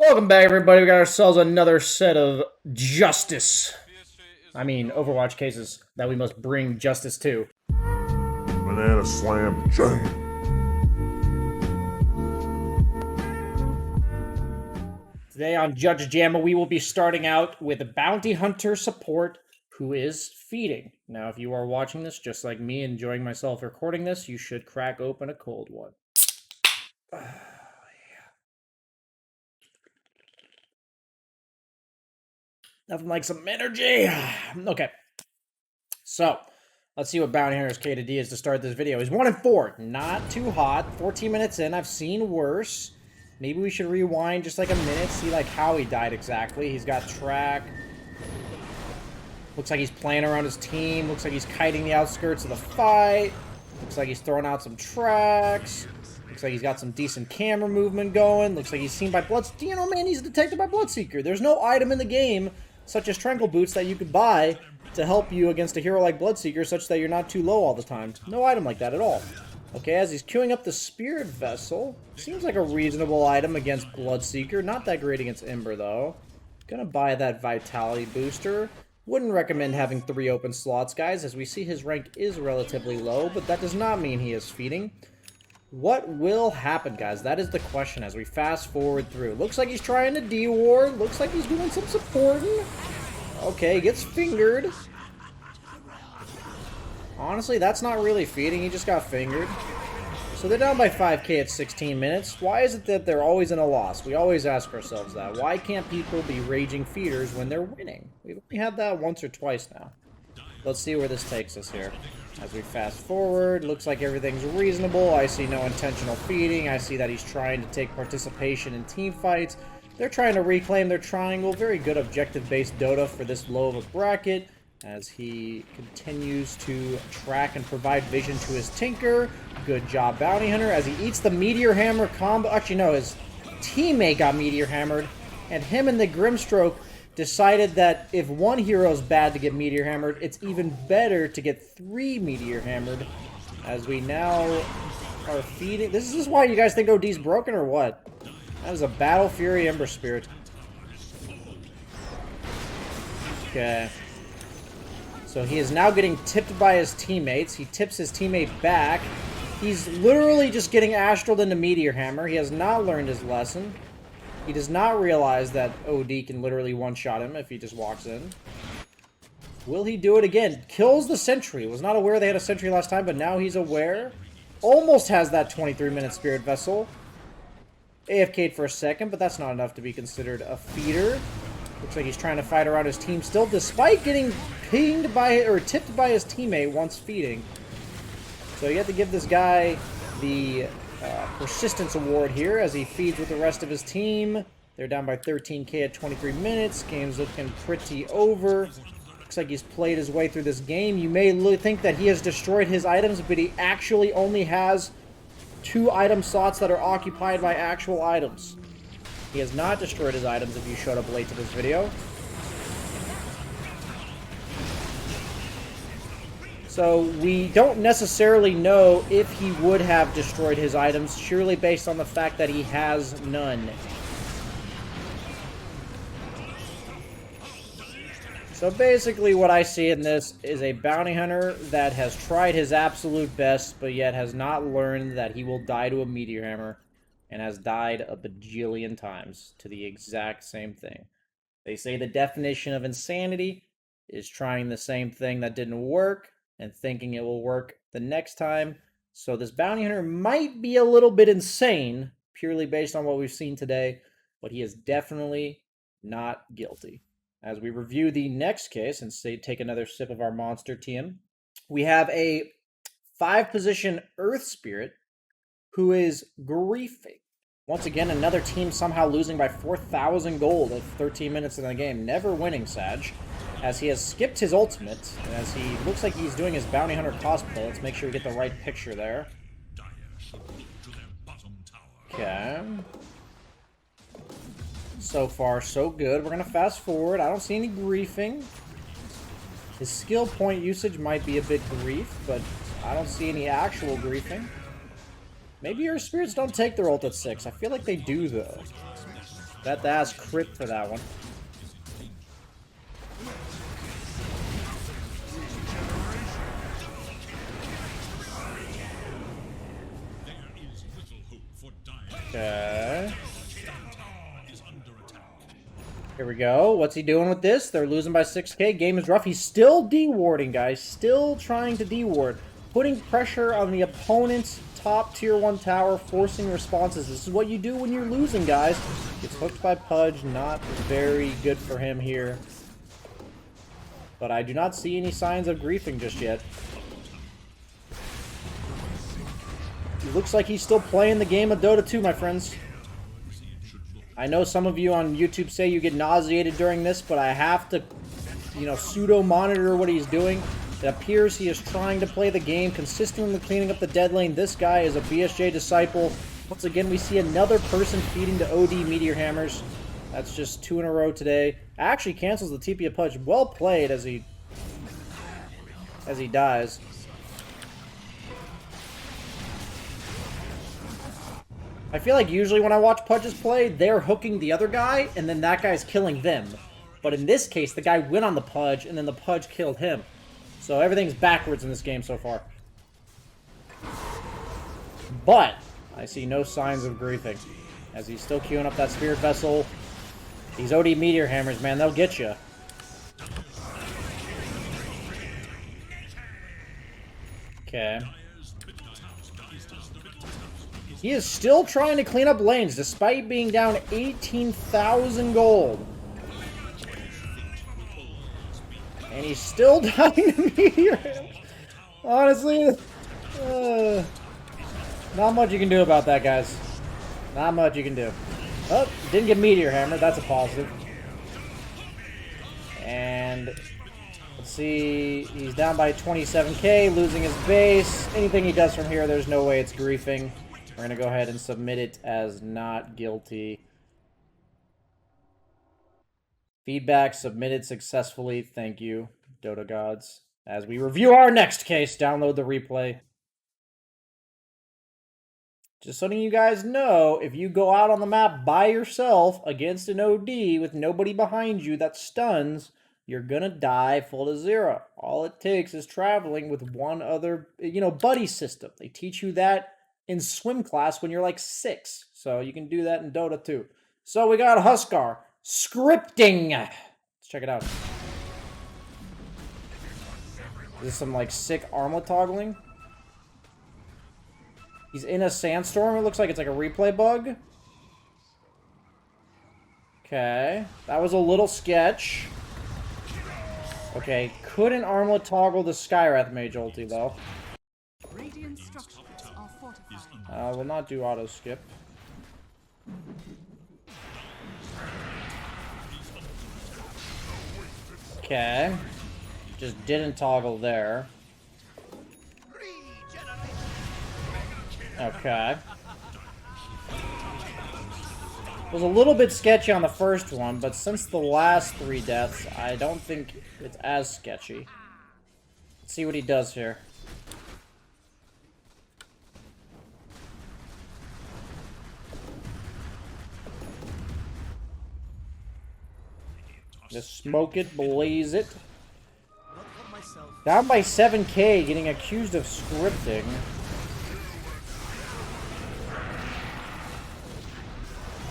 Welcome back, everybody. We got ourselves another set of justice. I mean, Overwatch cases that we must bring justice to. Banana slam jam. Today on Judge Jamma, we will be starting out with a bounty hunter support who is feeding. Now, if you are watching this just like me, enjoying myself recording this, you should crack open a cold one. Nothing like some energy. Okay. So, let's see what Bounty Hunter's K to D is to start this video. He's 1-4. Not too hot. 14 minutes in. I've seen worse. Maybe we should rewind just like a minute, see like how he died exactly. He's got track. Looks like he's playing around his team. Looks like he's kiting the outskirts of the fight. Looks like he's throwing out some tracks. Looks like he's got some decent camera movement going. Looks like he's seen by Bloodseeker. You know, man, he's detected by Bloodseeker. There's no item in the game, such as Tranquil Boots, that you could buy to help you against a hero like Bloodseeker, such that you're not too low all the time. No item like that at all. Okay, as he's queuing up the Spirit Vessel. Seems like a reasonable item against Bloodseeker. Not that great against Ember, though. Gonna buy that Vitality Booster. Wouldn't recommend having 3 open slots, guys, as we see his rank is relatively low, but that does not mean he is feeding. What will happen, guys? That is the question as we fast forward through. Looks like he's trying to D-ward. Looks like he's doing some supporting. Okay, gets fingered. Honestly, that's not really feeding. He just got fingered. So they're down by 5k at 16 minutes. Why is it that they're always in a loss? We always ask ourselves that. Why can't people be raging feeders when they're winning? We've only had that once or twice now. Let's see where this takes us here. As we fast forward, looks like everything's reasonable. I see no intentional feeding. I see that he's trying to take participation in team fights. They're trying to reclaim their triangle. Very good objective-based Dota for this low of a bracket, as he continues to track and provide vision to his Tinker. Good job, Bounty Hunter, as he eats the Meteor Hammer combo. Actually, no, his teammate got Meteor Hammered, and him and the Grimstroke decided that if one hero is bad to get Meteor Hammered, it's even better to get 3 Meteor Hammered, as we now are feeding. This is why you guys think OD's broken, or what? That is a Battle Fury Ember Spirit. Okay. So he is now getting tipped by his teammates. He tips his teammate back. He's literally just getting astraled into Meteor Hammer. He has not learned his lesson. He does not realize that OD can literally one-shot him if he just walks in. Will he do it again? Kills the sentry. Was not aware they had a sentry last time, but now he's aware. Almost has that 23-minute Spirit Vessel. AFK'd for a second, but that's not enough to be considered a feeder. Looks like he's trying to fight around his team still, despite getting pinged by, or tipped by his teammate once feeding. So you have to give this guy the Persistence Award here as he feeds with the rest of his team. They're down by 13k at 23 minutes. Game's looking pretty over. Looks like he's played his way through this game. You may think that he has destroyed his items, but he actually only has 2 item slots that are occupied by actual items. He has not destroyed his items if you showed up late to this video. So we don't necessarily know if he would have destroyed his items, surely based on the fact that he has none. So basically what I see in this is a bounty hunter that has tried his absolute best, but yet has not learned that he will die to a Meteor Hammer, and has died a bajillion times to the exact same thing. They say the definition of insanity is trying the same thing that didn't work, and thinking it will work the next time. So this bounty hunter might be a little bit insane, purely based on what we've seen today, but he is definitely not guilty. As we review the next case and take another sip of our monster TM, we have a 5-position Earth Spirit who is griefing. Once again, another team somehow losing by 4,000 gold at 13 minutes in the game. Never winning, Sag, as he has skipped his ultimate, as he looks like he's doing his Bounty Hunter cosplay. Let's make sure we get the right picture there. Okay. So far, so good. We're going to fast forward. I don't see any griefing. His skill point usage might be a bit grief, but I don't see any actual griefing. Maybe your spirits don't take their ult at 6. I feel like they do, though. Bet the ass crit for that one. Okay. Here we go. What's he doing with this? They're losing by 6k. Game is rough. He's still de-warding, guys. Still trying to de-ward. Putting pressure on the opponent's top tier 1 tower, forcing responses. This is what you do when you're losing, guys. Gets hooked by Pudge. Not very good for him here. But I do not see any signs of griefing just yet. He looks like he's still playing the game of Dota 2, my friends. I know some of you on YouTube say you get nauseated during this, but I have to, you know, pseudo-monitor what he's doing. It appears he is trying to play the game, consistently cleaning up the dead lane. This guy is a BSJ disciple. Once again, we see another person feeding to OD Meteor Hammers. That's just 2 in a row today. Actually cancels the TP of Pudge. Well played as he dies. I feel like usually when I watch Pudges play, they're hooking the other guy, and then that guy's killing them. But in this case, the guy went on the Pudge, and then the Pudge killed him. So everything's backwards in this game so far. But I see no signs of griefing, as he's still queuing up that Spirit Vessel. These OD Meteor Hammers, man, they'll get you. Okay. He is still trying to clean up lanes, despite being down 18,000 gold. And he's still dying to Meteor Hammers. Honestly, not much you can do about that, guys. Not much you can do. Oh, didn't get Meteor Hammer. That's a positive. And let's see. He's down by 27k, losing his base. Anything he does from here, there's no way it's griefing. We're going to go ahead and submit it as not guilty. Feedback submitted successfully. Thank you, Dota gods. As we review our next case, download the replay. Just letting you guys know, if you go out on the map by yourself against an OD with nobody behind you that stuns, you're gonna die full to 0. All it takes is traveling with one other, buddy system. They teach you that in swim class when you're like 6. So you can do that in Dota too. So we got Huskar scripting. Let's check it out. This is some like sick armlet toggling. He's in a sandstorm. It looks like it's like a replay bug. Okay. That was a little sketch. Okay. Couldn't armlet toggle the Skywrath Mage ulti, though. Will not do auto skip. Okay. Just didn't toggle there. Okay. It was a little bit sketchy on the first one, but since the last 3 deaths, I don't think it's as sketchy. Let's see what he does here. Just smoke it, blaze it. Down by 7k, getting accused of scripting.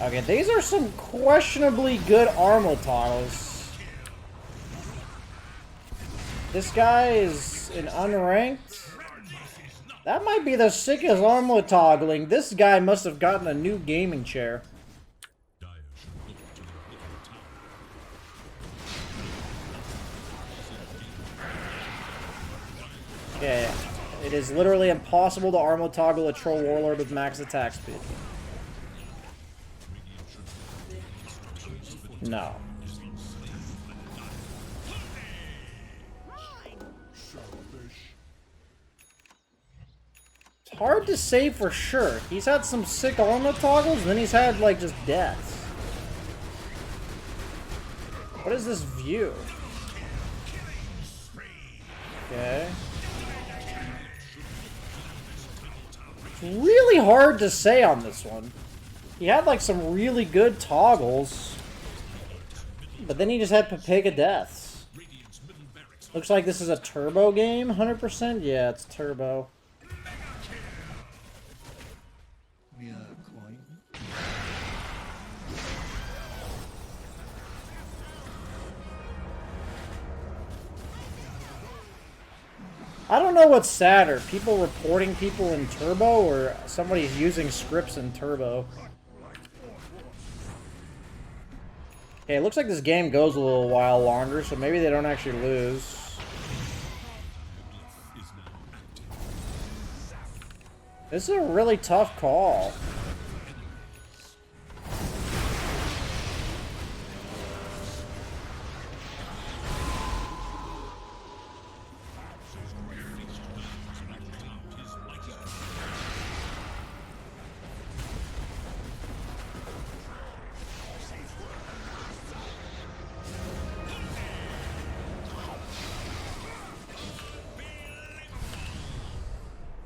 Okay, these are some questionably good armlet toggles. This guy is an unranked. That might be the sickest armlet toggling. This guy must have gotten a new gaming chair. Okay, it is literally impossible to armlet toggle a Troll Warlord with max attack speed. No. It's hard to say for sure. He's had some sick armlet toggles, and then he's had, like, just deaths. What is this view? Okay. It's really hard to say on this one. He had like some really good toggles, but then he just had Papega deaths. Looks like this is a turbo game, 100%? Yeah, it's turbo. I don't know what's sadder, people reporting people in turbo or somebody's using scripts in turbo. Okay, it looks like this game goes a little while longer, so maybe they don't actually lose. This is a really tough call.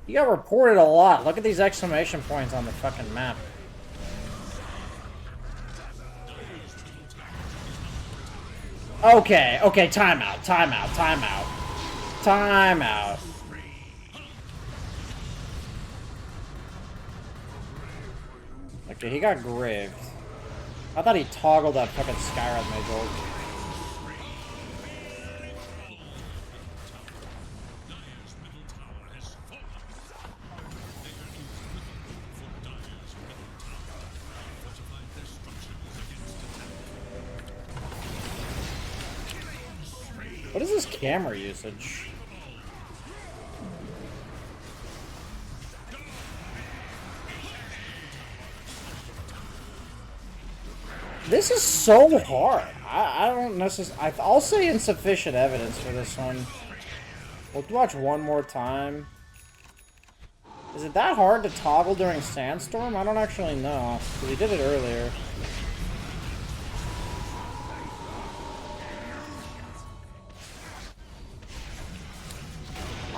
You got reported a lot. Look at these exclamation points on the fucking map. Okay, okay, timeout, timeout, timeout. Timeout. Okay, he got graved. I thought he toggled that fucking Skyrim Major. What is this camera usage? This is so hard. I don't necessarily... I'll say insufficient evidence for this one. We'll watch one more time. Is it that hard to toggle during Sandstorm? I don't actually know. Because he did it earlier.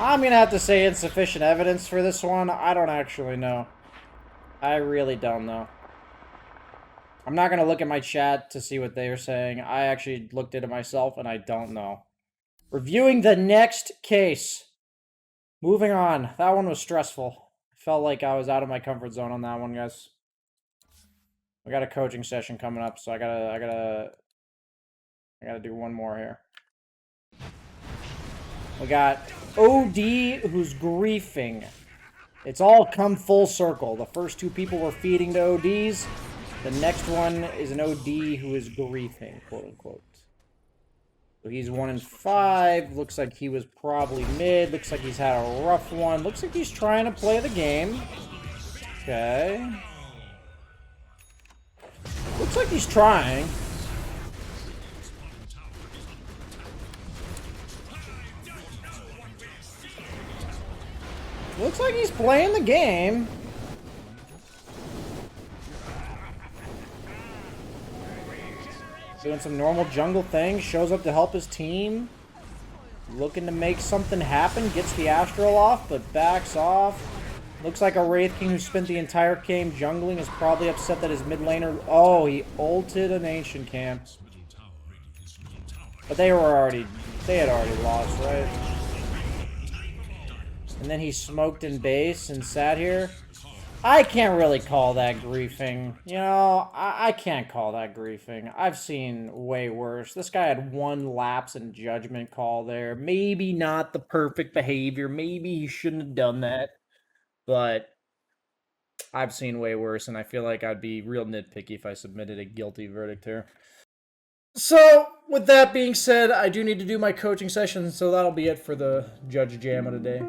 I'm gonna have to say insufficient evidence for this one. I don't actually know. I really don't know. I'm not gonna look at my chat to see what they are saying. I actually looked at it myself and I don't know. Reviewing the next case. Moving on. That one was stressful. Felt like I was out of my comfort zone on that one, guys. We got a coaching session coming up, so I gotta do one more here. We got OD who's griefing. It's all come full circle. The first two people were feeding to ODs. The next one is an OD who is griefing, quote unquote. So he's 1-5. Looks like he was probably mid. Looks like he's had a rough one. Looks like he's trying to play the game. Okay. Looks like he's trying. Looks like he's playing the game. Doing some normal jungle things. Shows up to help his team. Looking to make something happen. Gets the Astral off, but backs off. Looks like a Wraith King who spent the entire game jungling is probably upset that his mid laner... Oh, he ulted an Ancient Camp. But they had already lost, right? And then he smoked in base and sat here. I can't really call that griefing. You know, I can't call that griefing. I've seen way worse. This guy had one lapse in judgment call there. Maybe not the perfect behavior. Maybe he shouldn't have done that. But I've seen way worse, and I feel like I'd be real nitpicky if I submitted a guilty verdict here. So, with that being said, I do need to do my coaching session, so that'll be it for the Judge Jamma today.